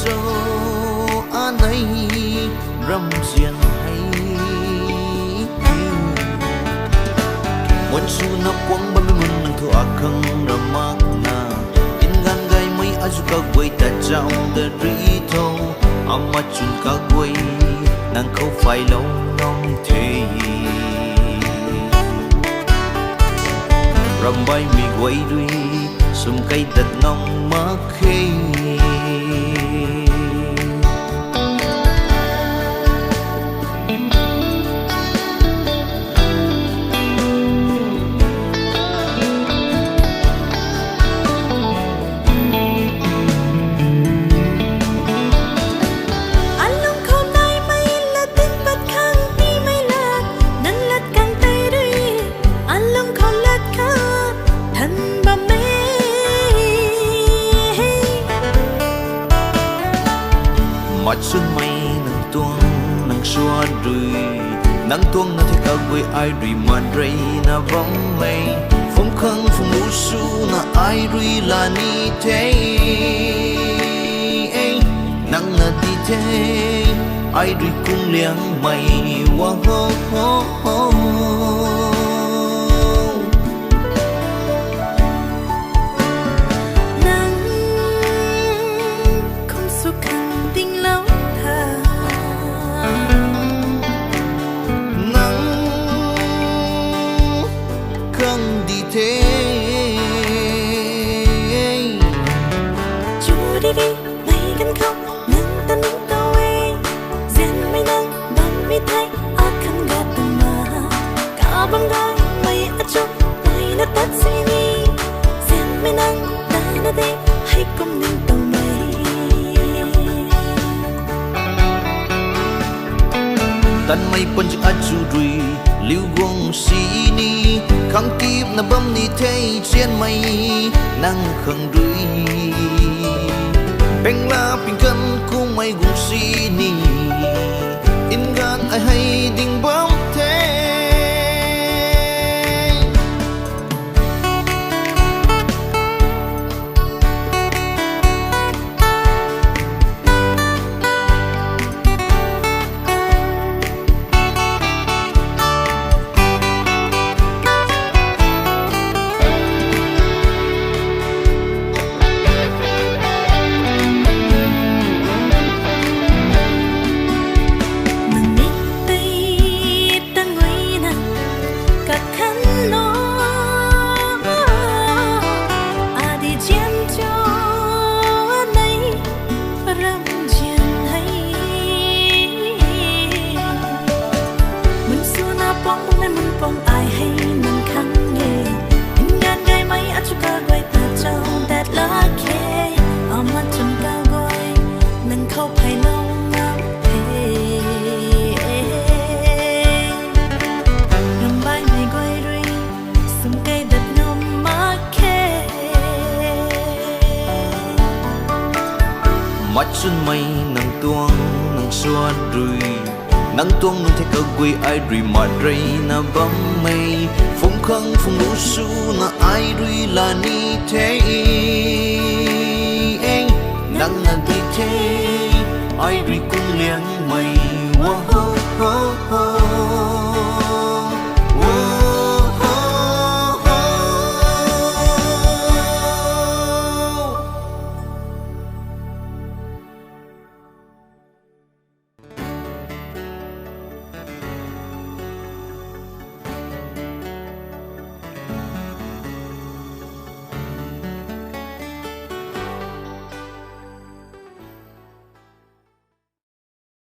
dâu an ấy râm riêng hay muốn su na quăng ba mươi mun nang thua akang ramak na in gan gai mai azuka quay ta trao de rito ama chun ka quay nang khâu phải lâu nong thế ram bay mi quay đuôi sum cây đất nong mắc khê mặt xuân mây nắng xua rưi nắng tuông na thấy cao quê ai rưi mà rây na bóng mây phong khăng phong ngũ su na ai rưi là ni thế nắng na đi thế ai rưi cung liang mây wa ho ho ho tan mây pun chuk aju rui liu gong si ni khang kip na bam ni thei chen mây nang khang rui beng la ping kan ku mai gong si ni in gan ai hay ding bom thế mặt xuân mây nắng xua rưi nắng tuông nung thấy cao quê ai rưi mà rây na bóng mây phong khăng phong ngũ su na ai rưi là ni thế